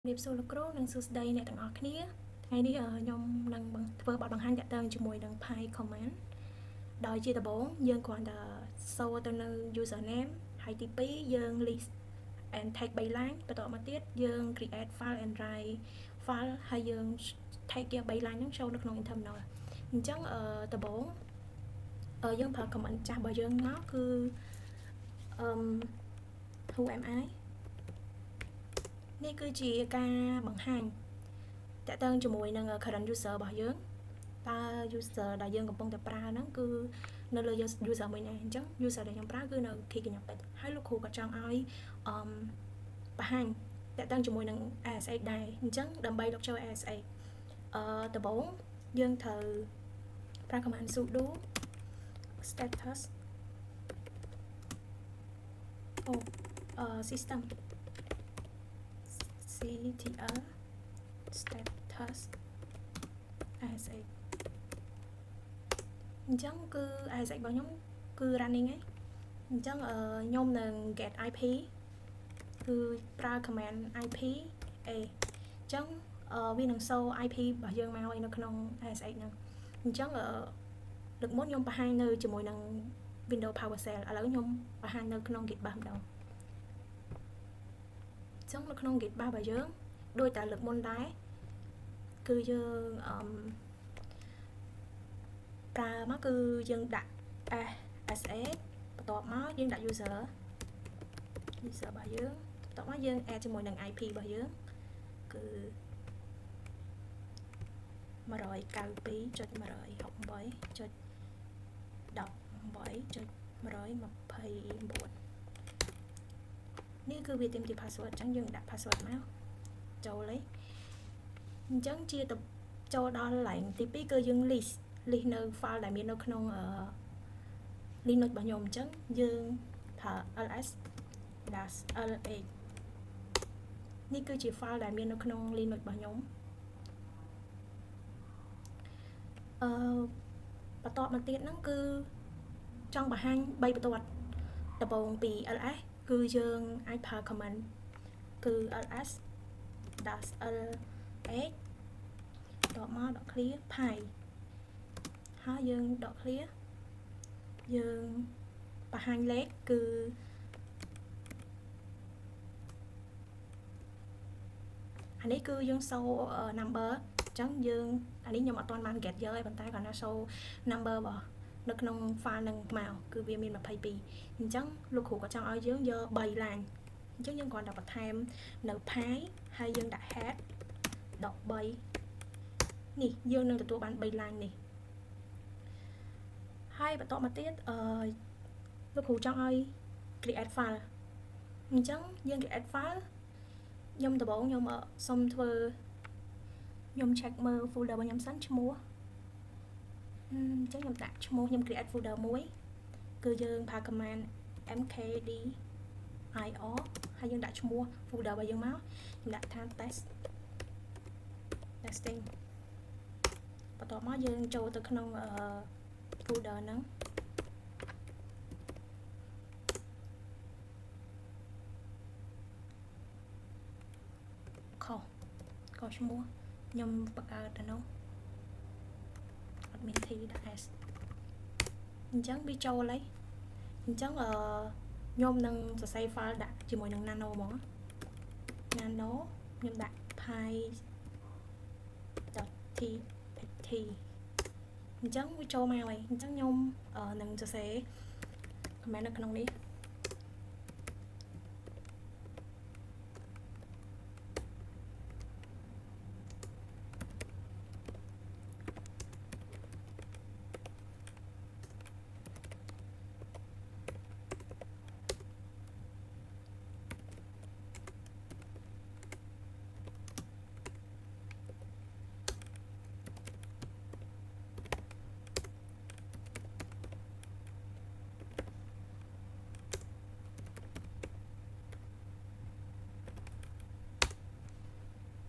រៀបសួរលោកគ្រូនិងសួស្តីអ្នកទាំងអស់គ្នាថ្ងៃនេះខ្ញុំនឹងធ្វើបទបង្ហាញតាក់ទងជាមួយនឹង Py command ដោយជាដំបូងយើងគ្រាន់តែសូរទៅនៅ username ហើយទី2យើង list and tag 3 line បន្ទាប់មកទៀតយើង create file and write file ហើយយើង tag យក3 line ហ្នឹងចូលនៅក្នុង terminal អញ្ចឹងដំបូងយើងប្រើ command ចាស់របស់យើងមកគឺwho am I នេះគឺជាការបង្ហាញតាក់ទងជាមួយនឹង current user របស់យើងតើ user ដែលយើងកំពុងតែប្រើហ្នឹងគឺនៅលើ user មួយណាអញ្ចឹង user ដែលខ្ញុំប្រើគឺនៅ key កញ្ញាពេជ្រហើយលោកគ្រូក៏ចង់ឲ្យបង្ហាញតាក់ទងជាមួយនឹង ASX ដែរអញ្ចឹងដើម្បីលោកចូល ASX ដំបូងយើងត្រូវប្រើ command sudo status system ctl status ASX អញ្ចឹងគឺ ASX របស់ខ្ញុំគឺ running ឯងអញ្ចឹងខ្ញុំនឹង get IP គឺប្រើ command IP a អញ្ចឹងវានឹងសូ IP របស់យើងមកឯនៅក្នុង ASX ហ្នឹងអញ្ចឹងលើកមុនខ្ញុំបង្ហាញនៅជាមួយនឹង Windows PowerShell ឥឡូវខ្ញុំបង្ហាញនៅក្នុង Git Bash ម្ដងអញ្ចឹងនៅក្នុង Git Bash របស់យើងដូចតែលើកមុនដែរគឺយើងប្រើមកគឺយើងដាក់ SA បន្ទាប់មកយើងដាក់ user របស់យើងបន្ទាប់មកយើង add ជាមួយនឹង IP របស់យើងគឺ 192.168.18.129 នេះគឺវាទាមទារ password អញ្ចឹងយើងដាក់ password មកចូលឯងអញ្ចឹងជាចូលដល់កន្លែងទី2គឺយើង list នៅ file ដែលមាននៅក្នុងLinux របស់ខ្ញុំអញ្ចឹងយើងប្រើ ls-lh នេះគឺជា file ដែលមាននៅក្នុង Linux របស់ខ្ញុំបន្ទាប់មកទៀតហ្នឹងគឺចង់បង្ហាញ3បន្ទាត់ដំបូងពី ls គឺយើងអាចប្រើ command គឺ ls-lh បន្ទាប់មកដក clear py ហើយយើងដក clear យើងបង្ហាញលេខគឺអានេះគឺយើងសូ number អញ្ចឹងយើងអានេះខ្ញុំអត់ទាន់បាន get យកទេប៉ុន្តែគាត់ណាសូ number របស់នៅក្នុង file នឹងមកគឺវាមាន22អញ្ចឹងលោកគ្រូក៏ចង់ឲ្យយើងយក3 line អញ្ចឹងយើងគ្រាន់តែបន្ថែមនៅ py ហើយយើងដាក់ head ដក3នេះយើងនឹងទទួលបាន3 line នេះហើយបន្តមកទៀតលោកគ្រូចង់ឲ្យ create file អញ្ចឹងយើង create file ខ្ញុំដំបូងខ្ញុំសុំធ្វើខ្ញុំ check មើល folder របស់ខ្ញុំសិនឈ្មោះអញ្ចឹងខ្ញុំដាក់ឈ្មោះខ្ញុំ create folder មួយគឺយើងប្រើ command mkdir ហើយយើងដាក់ឈ្មោះ folder របស់យើងមកខ្ញុំដាក់ថា testing បន្ទាប់មកយើងចូលទៅក្នុងfolder ហ្នឹងខុសឈ្មោះខ្ញុំបង្កើតទៅនោះអត់មាន t ដាក់ s អញ្ចឹងវាចូលហើយអញ្ចឹងខ្ញុំនឹងសរសេរ file ដាក់ជាមួយនឹង nano ហ្មង nano ខ្ញុំដាក់ py.txt អញ្ចឹងវាចូលមកហើយអញ្ចឹងខ្ញុំនឹងសរសេរ comment នៅក្នុងនេះ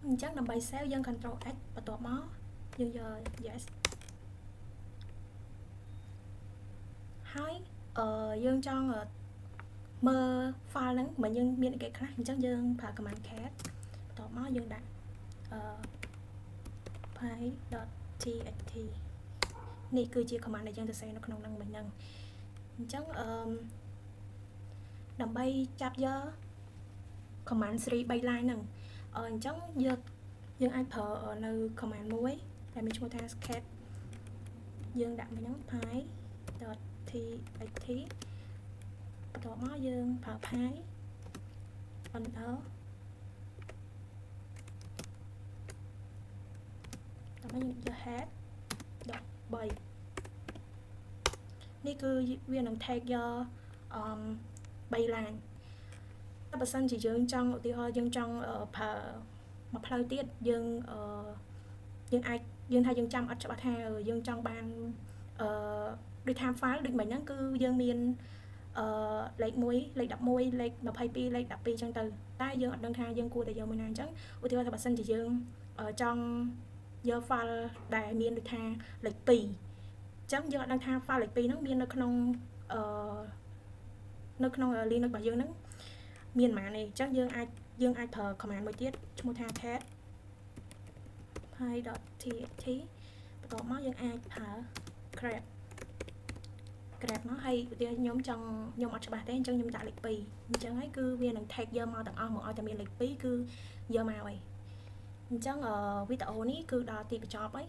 អញ្ចឹងដើម្បី save យើង control x បន្ទាប់មកយើងយក yes ហើយយើងចង់មើល file ហ្នឹងមិនយើងមានអីគេខ្លះអញ្ចឹងយើងប្រើ command cat បន្ តមកយើងដាក់py.txt នេះគឺជា command ដែលយើងសរសេរនៅក្នុងនឹងមិញហ្នឹងអញ្ចឹងដើម្បីចាប់យក command 3 3 line ហ្នឹងអញ្ចឹងយើងអាចប្រើនៅ command មួយដែលមានឈ្មោះថា scat យើងដាក់មិញហ្នឹង py.txt បន្ទាប់មកយើងប្រើ py enter តោះយើងយក head 3នេះគឺវានឹង take យក3 line តែបើសិនជាយើងចង់ឧទាហរណ៍យើងចង់ប្រើមួយផ្លូវទៀតយើងអាចយើងថាយើងចាំអត់ច្បាស់ថាយើងចង់បានដូច time file ដូចមិញហ្នឹងគឺយើងមានលេខ1លេខ11លេខ22លេខ12ចឹងទៅតែយើងអត់ដឹងថាយើងគួរតែយកមួយណាអញ្ចឹងឧទាហរណ៍ថាបើសិនជាយើងចង់យក file ដែលមានដូចថាលេខ2អញ្ចឹងយើងអត់ដឹងថា file លេខ2ហ្នឹងមាននៅក្នុងLinux របស់យើងហ្នឹងមានប៉ុន្មានទេអញ្ចឹងយើងអាចប្រើ command មួយទៀតឈ្មោះថា cat py.txt បន្ទាប់មកយើងអាចប្រើ grab មកហើយឧទាហរណ៍ខ្ញុំអត់ច្បាស់ទេអញ្ចឹងខ្ញុំដាក់លេខ2អញ្ចឹងហើយគឺវានឹង take យកមកទាំងអស់មកឲ្យតែមានលេខ2គឺយកមកហើយអញ្ចឹងវីដេអូនេះគឺដល់ទីបញ្ចប់ហើយ